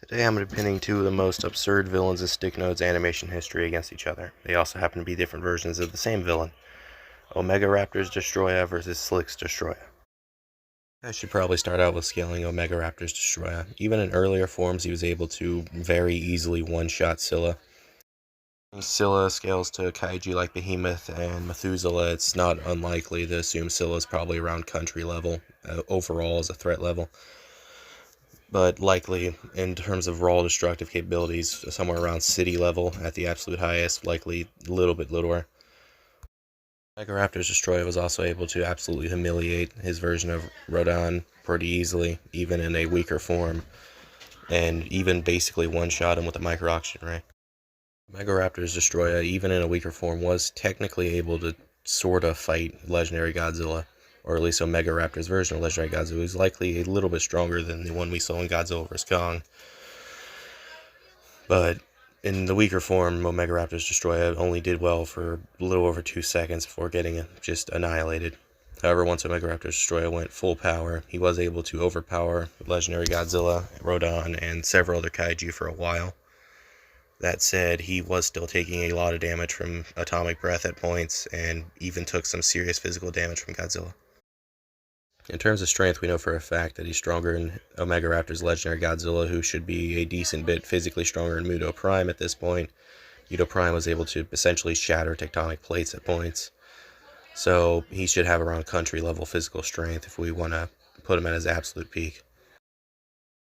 Today I'm going to be pinning two of the most absurd villains in Sticknode's animation history against each other. They also happen to be different versions of the same villain. Omegaraptor's Destoroyah versus Slick's Destoroyah. I should probably start out with scaling Omegaraptor's Destoroyah. Even in earlier forms he was able to very easily one-shot Scylla. Scylla scales to kaiju like Behemoth and Methuselah. It's not unlikely to assume Scylla is probably around country level, overall as a threat level. But likely, in terms of raw destructive capabilities, somewhere around city level at the absolute highest, likely a little bit lower. Omegaraptor's Destroyer was also able to absolutely humiliate his version of Rodan pretty easily, even in a weaker form, and even basically one-shot him with a micro-oxygen ray. Omegaraptor's Destroyer, even in a weaker form, was technically able to sort of fight Legendary Godzilla, or at least Omegaraptor's version of Legendary Godzilla, who's likely a little bit stronger than the one we saw in Godzilla vs. Kong. But in the weaker form, Omegaraptor's Destroyer only did well for a little over 2 seconds before getting just annihilated. However, once Omegaraptor's Destroyer went full power, he was able to overpower Legendary Godzilla, Rodan, and several other kaiju for a while. That said, he was still taking a lot of damage from atomic breath at points, and even took some serious physical damage from Godzilla. In terms of strength, we know for a fact that he's stronger in Omegaraptor's Legendary Godzilla, who should be a decent bit physically stronger in Muto Prime at this point. Muto Prime was able to essentially shatter tectonic plates at points, so he should have around country level physical strength if we want to put him at his absolute peak.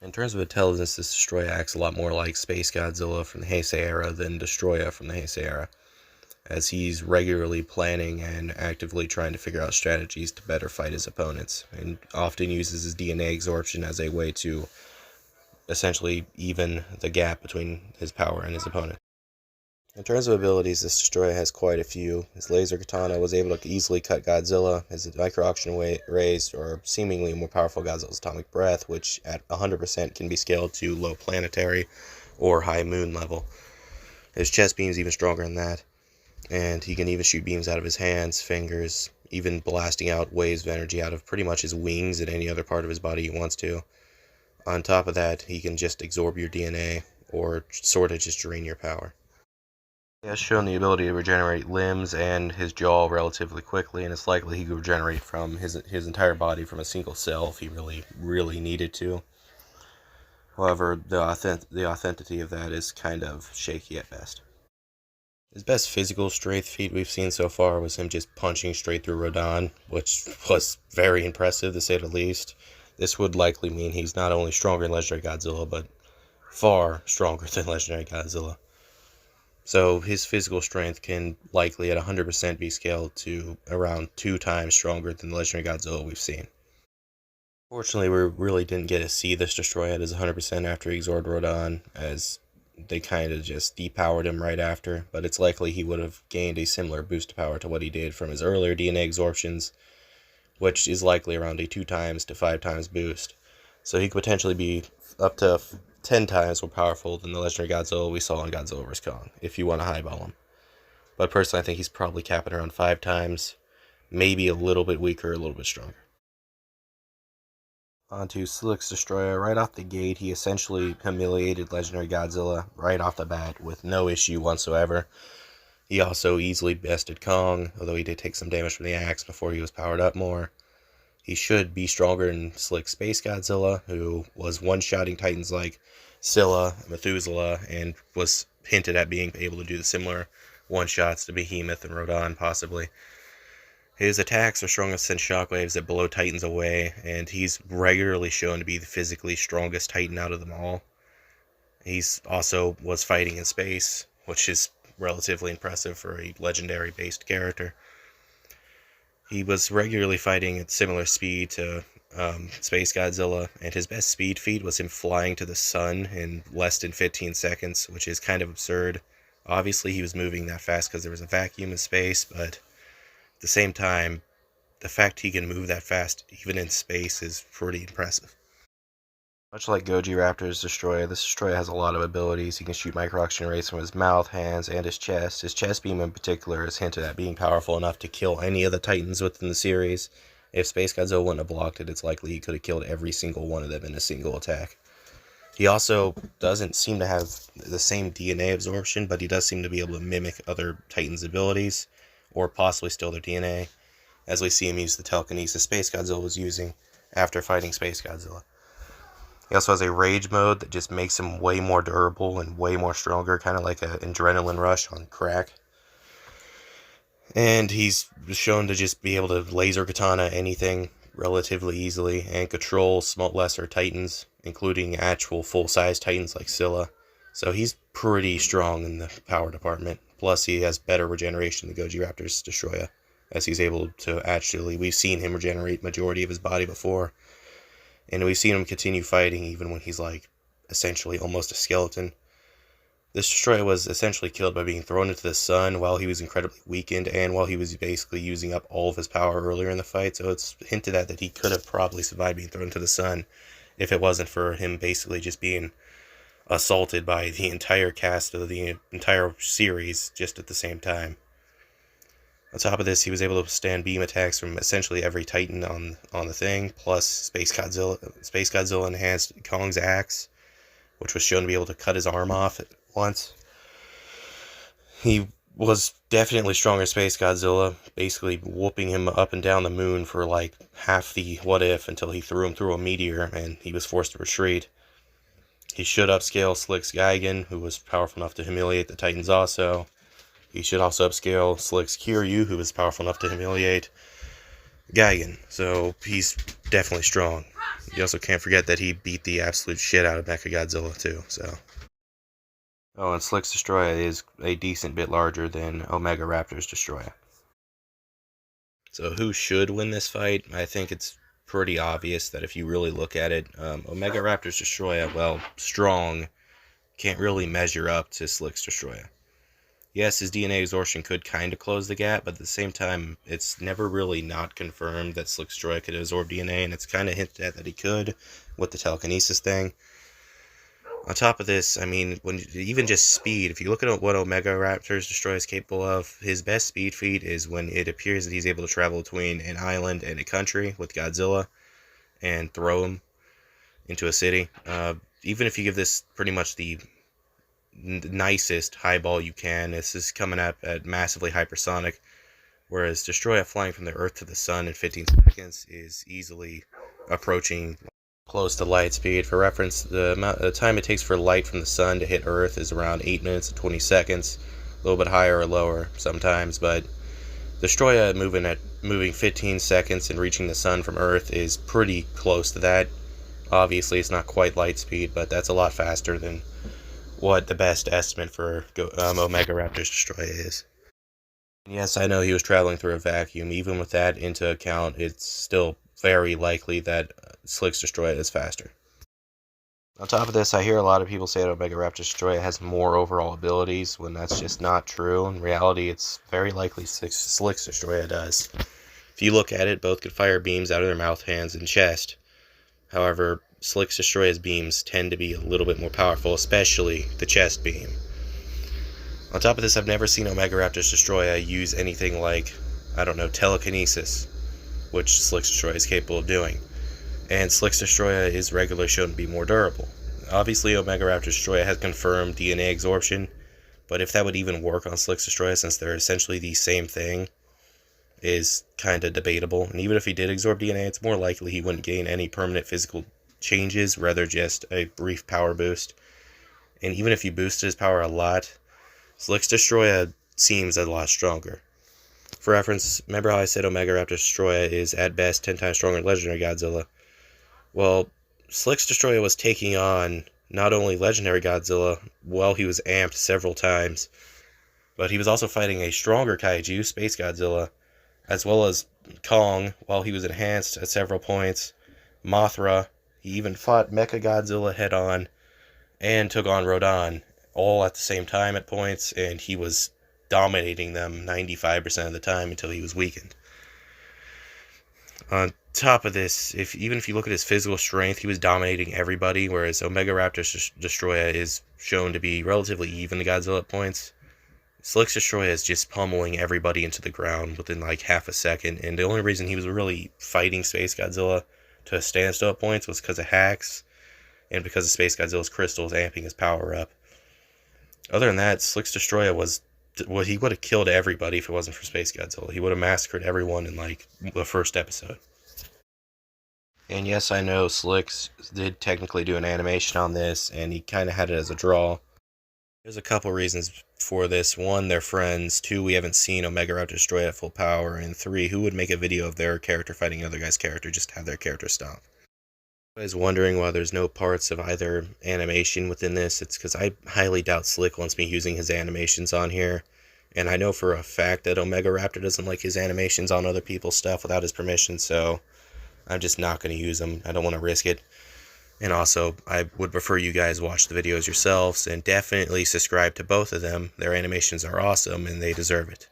In terms of intelligence, this Destroyer acts a lot more like Space Godzilla from the Heisei era than Destoroyah from the Heisei era, as he's regularly planning and actively trying to figure out strategies to better fight his opponents, and often uses his DNA absorption as a way to essentially even the gap between his power and his opponent. In terms of abilities, this Destroyer has quite a few. His laser katana was able to easily cut Godzilla. His micro-oxygen rays are seemingly more powerful Godzilla's atomic breath, which at 100% can be scaled to low planetary or high moon level. His chest beam is even stronger than that, and he can even shoot beams out of his hands, fingers, even blasting out waves of energy out of pretty much his wings and any other part of his body he wants to. On top of that, he can just absorb your DNA or sort of just drain your power. He has shown the ability to regenerate limbs and his jaw relatively quickly, and it's likely he could regenerate from his entire body from a single cell if he really needed to. However, the authenticity of that is kind of shaky at best. His best physical strength feat we've seen so far was him just punching straight through Rodan, which was very impressive to say the least. This would likely mean he's not only stronger than Legendary Godzilla, but far stronger than Legendary Godzilla. So his physical strength can likely at 100% be scaled to around 2 times stronger than the Legendary Godzilla we've seen. Fortunately, we really didn't get to see this Destroyer at his 100% after he absorbed Rodan, as they kind of just depowered him right after, but it's likely he would have gained a similar boost of power to what he did from his earlier DNA absorptions, which is likely around a 2 times to 5 times boost. So he could potentially be up to 10 times more powerful than the Legendary Godzilla we saw in Godzilla vs. Kong, if you want to highball him. But personally, I think he's probably capping around 5 times, maybe a little bit weaker, a little bit stronger. Onto Slick's Destroyer. Right off the gate, he essentially humiliated Legendary Godzilla right off the bat with no issue whatsoever. He also easily bested Kong, although he did take some damage from the axe before he was powered up more. He should be stronger than Slick Space Godzilla, who was one-shotting titans like Scylla, Methuselah, and was hinted at being able to do the similar one-shots to Behemoth and Rodan, possibly. His attacks are strong enough to send shockwaves that blow titans away, and he's regularly shown to be the physically strongest titan out of them all. He's also was fighting in space, which is relatively impressive for a legendary-based character. He was regularly fighting at similar speed to Space Godzilla, and his best speed feat was him flying to the sun in less than 15 seconds, which is kind of absurd. Obviously, he was moving that fast because there was a vacuum in space, but at the same time, the fact he can move that fast, even in space, is pretty impressive. Much like Gojiraptor's Destroyer, this Destroyer has a lot of abilities. He can shoot micro-oxygen rays from his mouth, hands, and his chest. His chest beam in particular is hinted at being powerful enough to kill any of the Titans within the series. If Space Godzilla wouldn't have blocked it, it's likely he could have killed every single one of them in a single attack. He also doesn't seem to have the same DNA absorption, but he does seem to be able to mimic other Titans' abilities, or possibly steal their DNA, as we see him use the telekinesis Space Godzilla was using after fighting Space Godzilla. He also has a rage mode that just makes him way more durable and way more stronger, kind of like an adrenaline rush on crack. And he's shown to just be able to laser katana anything relatively easily and control lesser titans, including actual full-size titans like Scylla. So he's pretty strong in the power department. Plus, he has better regeneration than Gojiraptor's Destoroyah, as he's able to actually... We've seen him regenerate majority of his body before, and we've seen him continue fighting even when he's like essentially almost a skeleton. This Destoroyah was essentially killed by being thrown into the sun while he was incredibly weakened and while he was basically using up all of his power earlier in the fight, so it's hinted at that he could have probably survived being thrown into the sun if it wasn't for him basically just being assaulted by the entire cast of the entire series just at the same time. On top of this, he was able to withstand beam attacks from essentially every Titan on the thing, plus Space Godzilla enhanced Kong's axe, which was shown to be able to cut his arm off once. He was definitely stronger than Space Godzilla, basically whooping him up and down the moon for like half the what if until he threw him through a meteor and he was forced to retreat. He should upscale Slick's Gigan, who was powerful enough to humiliate the Titans also. He should also upscale Slick's Kiryu, who was powerful enough to humiliate Gigan. So he's definitely strong. You also can't forget that he beat the absolute shit out of Mechagodzilla too, so... Oh, and Slick's Destoroyah is a decent bit larger than Omegaraptor's Destoroyah. So who should win this fight? I think it's pretty obvious that if you really look at it, Omegaraptor's Destoroyah, well, strong, can't really measure up to Slick's Destoroyah. Yes, his DNA absorption could kind of close the gap, but at the same time, it's never really not confirmed that Slick's Destoroyah could absorb DNA, and it's kind of hinted at that he could with the telekinesis thing. On top of this, I mean, even just speed, if you look at what Omegaraptor's Destoroyah is capable of, his best speed feat is when it appears that he's able to travel between an island and a country with Godzilla and throw him into a city. Even if you give this pretty much the nicest highball you can, this is coming up at massively hypersonic, whereas Destoroyah flying from the Earth to the Sun in 15 seconds is easily approaching close to light speed. For reference, the time it takes for light from the sun to hit Earth is around 8 minutes and 20 seconds, a little bit higher or lower sometimes, but Destoroyah moving 15 seconds and reaching the sun from Earth is pretty close to that. Obviously, it's not quite light speed, but that's a lot faster than what the best estimate for Omegaraptor's Destoroyah is. Yes, I know he was traveling through a vacuum. Even with that into account, it's still very likely that Slick's Destoroyah is faster. On top of this, I hear a lot of people say that Omegaraptor's Destoroyah has more overall abilities, when that's just not true. In reality, it's very likely Slick's Destoroyah does. If you look at it, both could fire beams out of their mouth, hands, and chest. However, Slick's Destoroyah's beams tend to be a little bit more powerful, especially the chest beam. On top of this, I've never seen Omegaraptor's Destoroyah use anything like, I don't know, telekinesis, which Slick's Destoroyah is capable of doing. And Slick's Destoroyah is regularly shown to be more durable. Obviously, Omegaraptor's Destoroyah has confirmed DNA absorption, but if that would even work on Slick's Destoroyah, since they're essentially the same thing, is kind of debatable. And even if he did absorb DNA, it's more likely he wouldn't gain any permanent physical changes, rather just a brief power boost. And even if you boosted his power a lot, Slick's Destoroyah seems a lot stronger. For reference, remember how I said Omegaraptor's Destoroyah is at best 10 times stronger than Legendary Godzilla? Well, Slick's Destoroyah was taking on not only Legendary Godzilla, while he was amped several times, but he was also fighting a stronger kaiju, Space Godzilla, as well as Kong, while he was enhanced at several points, Mothra. He even fought Mechagodzilla head-on, and took on Rodan, all at the same time at points, and he was dominating them 95% of the time until he was weakened. On top of this, even if you look at his physical strength, he was dominating everybody, whereas Omegaraptor's Destoroyah is shown to be relatively even to Godzilla at points. Slick's Destoroyah is just pummeling everybody into the ground within like half a second, and the only reason he was really fighting Space Godzilla to a standstill at points was because of hacks. and because of Space Godzilla's crystals amping his power up. Other than that, Slick's Destoroyah he would have killed everybody if it wasn't for Space Godzilla. He would have massacred everyone in like the first episode. And yes, I know Slicks did technically do an animation on this, and he kind of had it as a draw. There's a couple reasons for this. One, they're friends. Two, we haven't seen Omegaraptor Destoroyah at full power. And three, who would make a video of their character fighting another guy's character just to have their character stomp? I was wondering why there's no parts of either animation within this. It's because I highly doubt Slick wants me using his animations on here. And I know for a fact that Omegaraptor doesn't like his animations on other people's stuff without his permission, so I'm just not going to use them. I don't want to risk it. And also, I would prefer you guys watch the videos yourselves, and definitely subscribe to both of them. Their animations are awesome, and they deserve it.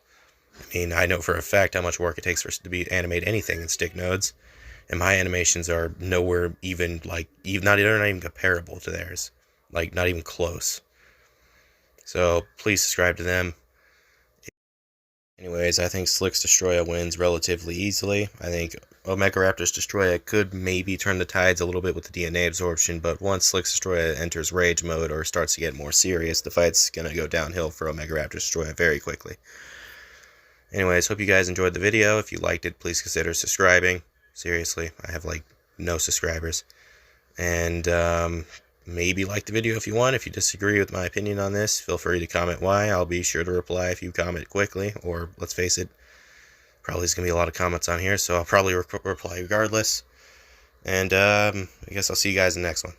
I mean, I know for a fact how much work it takes for us to animate anything in stick nodes, and my animations are nowhere even, like, they're not even comparable to theirs. Like, not even close. So, please subscribe to them. Anyways, I think Slick's Destoroyah wins relatively easily. I think Omegaraptor's Destoroyah could maybe turn the tides a little bit with the DNA absorption, but once Slick's Destoroyah enters rage mode or starts to get more serious, the fight's going to go downhill for Omegaraptor's Destoroyah very quickly. Anyways, hope you guys enjoyed the video. If you liked it, please consider subscribing. Seriously, I have like no subscribers. And maybe like the video if you want. If you disagree with my opinion on this, feel free to comment why. I'll be sure to reply if you comment quickly, or let's face it, probably there's going to be a lot of comments on here, so I'll probably reply regardless. And I guess I'll see you guys in the next one.